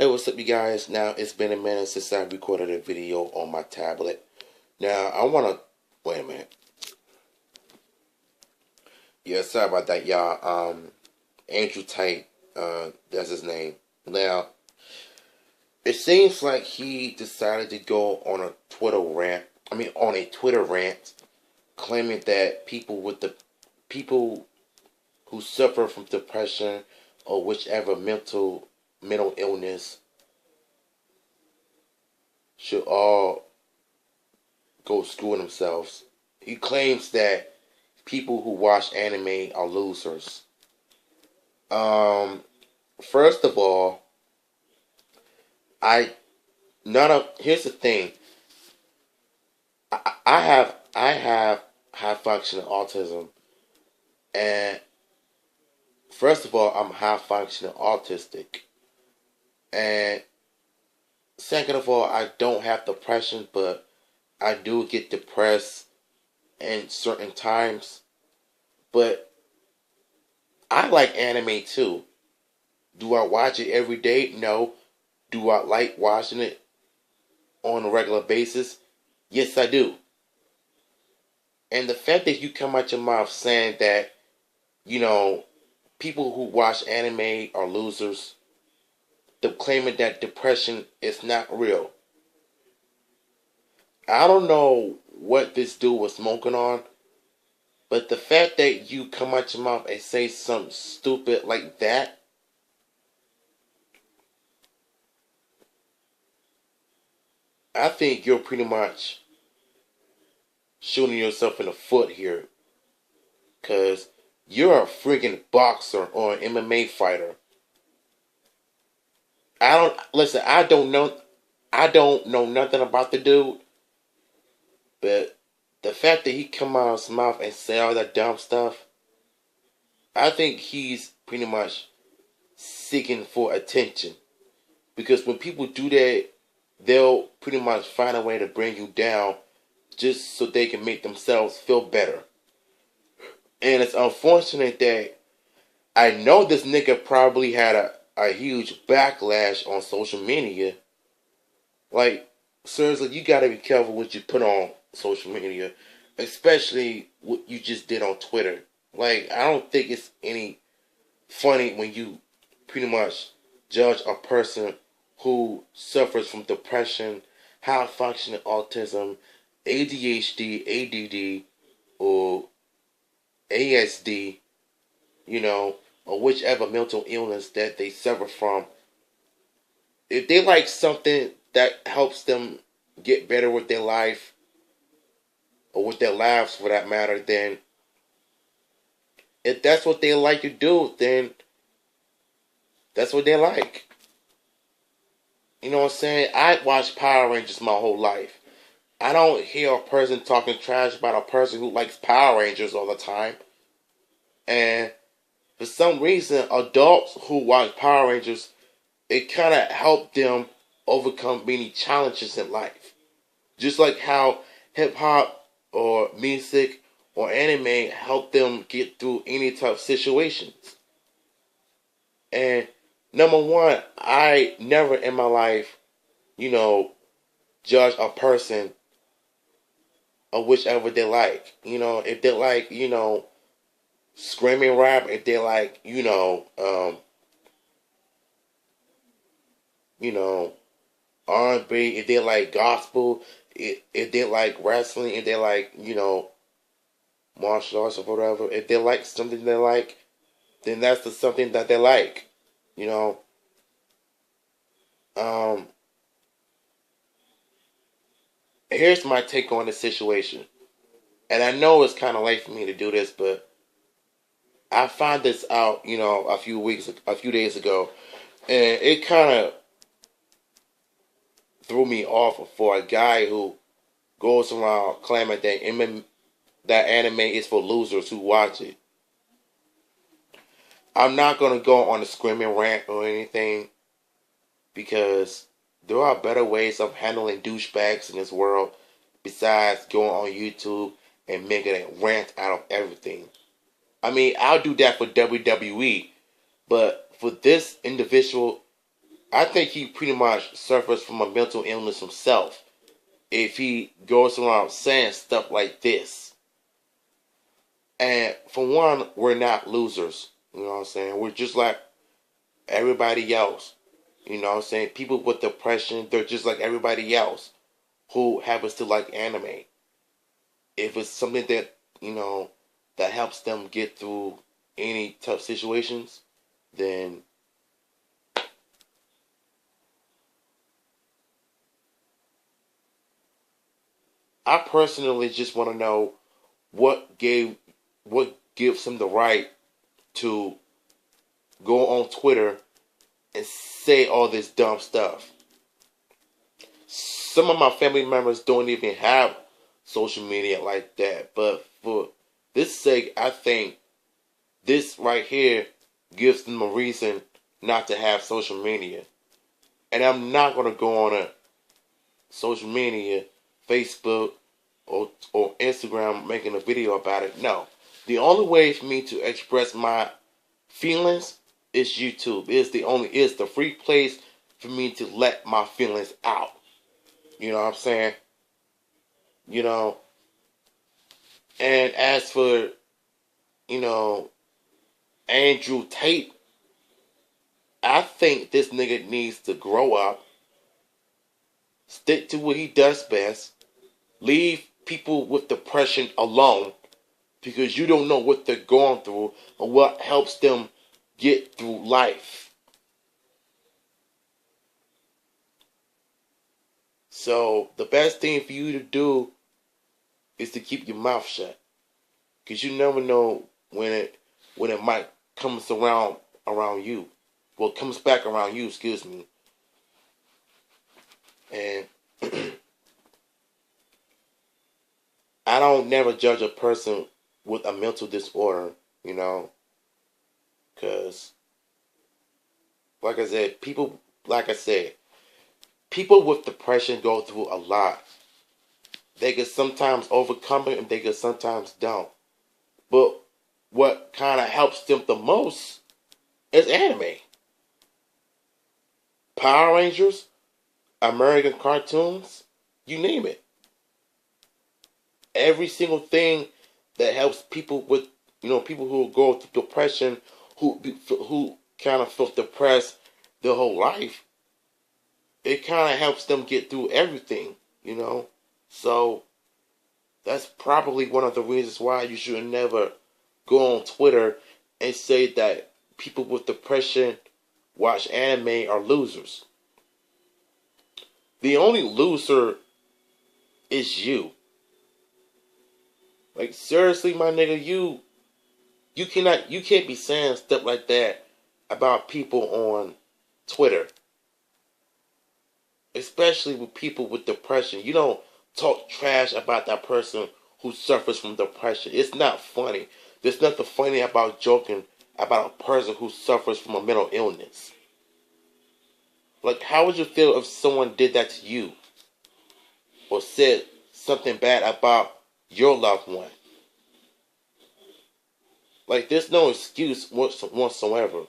Hey, what's up, you guys? Now, it's been a minute since I recorded a video on my tablet. Now, I want to... Wait a minute. Yeah, sorry about that, y'all. Andrew Tate, that's his name. Now, it seems like he decided to go on a Twitter rant. On a Twitter rant, claiming that people who suffer from depression or whichever mental illness should all go screw themselves. He claims that people who watch anime are losers. Um, First of all, I none of here's the thing. I have high functioning autism, and first of all, I'm high functioning autistic, and second of all, I don't have depression, but I do get depressed in certain times. But I like anime too. Do I watch it every day? No. Do I like watching it on a regular basis? Yes, I do. And the fact that you come out your mouth saying that, you know, people who watch anime are losers, the claiming that depression is not real. I don't know what this dude was smoking on, but the fact that you come out your mouth and say something stupid like that, I think you're pretty much shooting yourself in the foot here. Because you're a freaking boxer or an MMA fighter. I don't know nothing about the dude, but the fact that he come out of his mouth and say all that dumb stuff, I think he's pretty much seeking for attention. Because when people do that, they'll pretty much find a way to bring you down just so they can make themselves feel better. And it's unfortunate that I know this nigga probably had a huge backlash on social media. Like, seriously, you gotta be careful what you put on social media, especially what you just did on Twitter. Like, I don't think it's any funny when you pretty much judge a person who suffers from depression, high functioning autism, ADHD, ADD, or ASD, or whichever mental illness that they suffer from. If they like something that helps them get better with their life, or with their lives for that matter, then if that's what they like to do, then that's what they like. You know what I'm saying? I watched Power Rangers my whole life. I don't hear a person talking trash about a person who likes Power Rangers all the time. And for some reason, adults who watch Power Rangers, it kind of helped them overcome many challenges in life. Just like how hip hop or music or anime help them get through any tough situations. And number one, I never in my life, judge a person or whichever they like. If they like, screaming rap, if they like, R&B, if they like gospel, if they like wrestling, if they like, martial arts or whatever, if they like something they like, then that's the something that they like. You know, um, Here's my take on the situation. And I know it's kind of late for me to do this, but I found this out, a few days ago, and it kind of threw me off for a guy who goes around claiming that anime is for losers who watch it. I'm not gonna go on a screaming rant or anything because there are better ways of handling douchebags in this world besides going on YouTube and making a rant out of everything. I'll do that for WWE, but for this individual, I think he pretty much suffers from a mental illness himself if he goes around saying stuff like this. And for one, we're not losers. You know what I'm saying? We're just like everybody else. You know what I'm saying? People with depression, they're just like everybody else who happens to like anime. If it's something that, that helps them get through any tough situations, then I personally just want to know what gives him the right to go on Twitter and say all this dumb stuff. Some of my family members don't even have social media like that, but for this sake, I think this right here gives them a reason not to have social media. And I'm not going to go on a social media, Facebook, or Instagram making a video about it. No. The only way for me to express my feelings is YouTube. It's the free place for me to let my feelings out. You know what I'm saying? You know. And as for, Andrew Tate, I think this nigga needs to grow up, stick to what he does best, leave people with depression alone, because you don't know what they're going through or what helps them get through life. So the best thing for you to do is to keep your mouth shut, because you never know when it might comes around you. Well, comes back around you. Excuse me. And I don't never judge a person with a mental disorder, because like I said, people with depression go through a lot. They can sometimes overcome it and they can sometimes don't. But what kind of helps them the most is anime. Power Rangers, American cartoons, you name it. Every single thing that helps people with, people who go through depression, who kind of feel depressed their whole life, it kind of helps them get through everything, So that's probably one of the reasons why you should never go on Twitter and say that people with depression watch anime are losers. The only loser is you. Like, seriously, my nigga, you can't be saying stuff like that about people on Twitter. Especially with people with depression. You don't talk trash about that person who suffers from depression. It's not funny. There's nothing funny about joking about a person who suffers from a mental illness. Like, how would you feel if someone did that to you? Or said something bad about your loved one? Like, there's no excuse whatsoever.